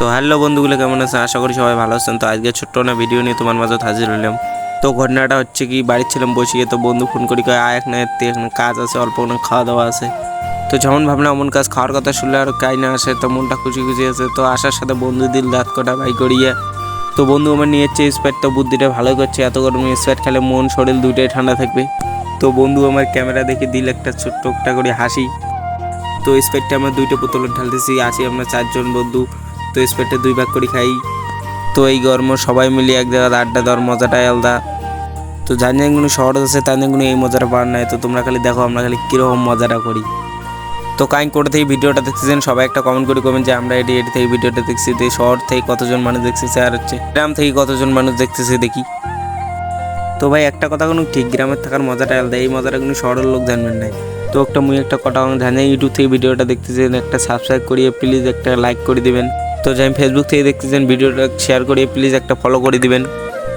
তো হ্যালো বন্ধুগুলো, কেমন আছেন? আশা করি সবাই ভালো আছেন। তো আজকে ছোট্ট না ভিডিও নিয়ে তোমার মাঝে হাজির হলাম। তো ঘটনাটা হচ্ছে কি, বাড়ির ছিলাম বসিয়ে, তো বন্ধু ফোন করি কয় আয় এখানে কাজ আছে, অল্প অনেক খাওয়া দাওয়া আছে। তো যেমন ভাবলাম এমন কাজ, খাওয়ার কথা শুনলে আর কাই না আসে, তো মনটা খুশি খুশি আছে। তো আসার সাথে বন্ধু দিল দাঁত কটা বাই করিয়ে। তো বন্ধু আমার নিয়ে হচ্ছে স্প্রাইট, তো বুদ্ধিটা ভালো করছে, এত গরমে স্প্রাইট খেলে মন শরীর দুইটাই ঠান্ডা থাকবে। তো বন্ধু আমার ক্যামেরা দেখে দিল একটা ছোট্ট একটা করে হাসি। তো স্প্রাইটটা আমরা দুইটা বোতলে ঢালতেছি, আছি আমরা চারজন বন্ধু। তো স্প্রাইটটা দুই ভাগ করে খাই। তো এই গরম সবাই মিলে এক জায়গায় আড্ডা দেওয়ার মজাটাই আলাদা। তো জানি কোনো শহর আছে তাদের কোনো এই মজাটা পাওয়ার নাই। তো তোমরা খালি দেখো আমরা খালি কীরকম মজাটা করি। তো কাইন করে থেকে ভিডিওটা দেখতেছেন সবাই একটা কমেন্ট করে কমেন্ট যে আমরা এটি থেকে ভিডিওটা দেখছি। তো শহর থেকে কতজন মানুষ দেখতেছে আর হচ্ছে গ্রাম থেকে কতজন মানুষ দেখতেছে দেখি। তো ভাই একটা কথা কোনো ঠিক, গ্রামের থাকার মজাটা আলাদা, এই মজাটা কোনো শহরের লোক জানবেন নাই। তো একটা কথা জানি, ইউটিউব থেকে ভিডিওটা দেখতেছেন একটা সাবস্ক্রাইব করিয়ে প্লিজ একটা লাইক করে দিবেন। তো যাই ফেসবুক থেকে দেখতেছেন ভিডিওটা শেয়ার করিয়ে প্লিজ একটা ফলো করে দিবেন।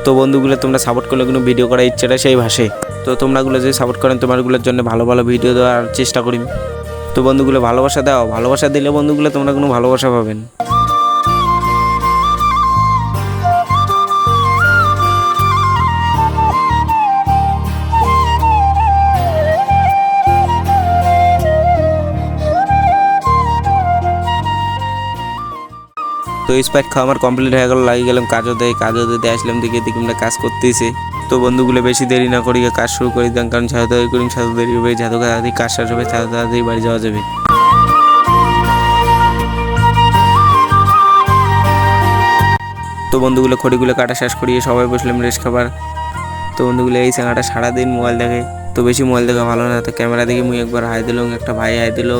তো বন্ধুগুলো তোমরা সাপোর্ট করলে কোনো ভিডিও করার ইচ্ছাটা সেই ভাসে। তো তোমরাগুলো যদি সাপোর্ট করেন তোমারগুলোর জন্য ভালো ভালো ভিডিও দেওয়ার চেষ্টা করি। তো বন্ধুগুলো ভালোবাসা দাও, ভালোবাসা দিলে বন্ধুগুলো তোমরা কোনো ভালোবাসা পাবেন। তো স্প্রাইট খাওয়া আমার কমপ্লিট হয়ে গেল, লাগিয়ে গেলাম কাজও দিতে আসলাম, দেখি আমরা কাজ করতেছি। তো বন্ধুগুলো বেশি দেরি না করি কাজ শুরু করে দিলাম, কারণ সাথে করি সাথে দেরি হবে, যাতে তাড়াতাড়ি কাজ শেষ হবে, সাথে তাড়াতাড়ি বাড়ি যাওয়া যাবে। তো বন্ধুগুলো খড়িগুলো কাটা শেষ করিয়ে সবাই বসলাম রেস্ট খাবার। তো বন্ধুগুলো এই চাঙাটা সারাদিন মোবাইল দেখে, তো বেশি মোবাইল দেখা ভালো না। তো ক্যামেরা দেখে মুই একবার হাই দিল, একটা ভাই হাই দিল,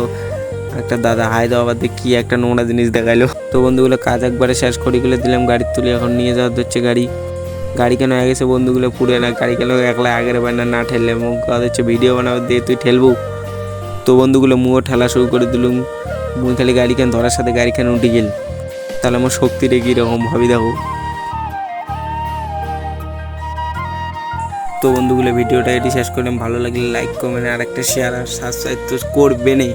একটা দাদা হাই দেওয়া বাদ দিয়ে কি একটা নোংরা জিনিস দেখাইলো। তো বন্ধুগুলো কাজ একবারে শেষ খড়িগুলো দিলাম গাড়ির তুলে, এখন নিয়ে যাওয়া হচ্ছে গাড়ি কেন হয়ে গেছে বন্ধুগুলো পুড়ে না, গাড়ি কেন একলা আগের বান্না না ঠেললে মুখ হচ্ছে ভিডিও বানাবো দিয়ে তুই ঠেলবো। তো বন্ধুগুলো মুও ঠেলা শুরু করে দিলুম, মুই খালি গাড়ি কেন ধরার সাথে গাড়ি কেন উঠে গেল, তাহলে আমার শক্তিটা কীরকম ভাবি দেখো। তো বন্ধুগুলো ভিডিওটা এটি শেষ করলাম, ভালো লাগলে লাইক কমেন্ট আর একটা শেয়ার আর সাবস্ক্রাইব তো করবেনই।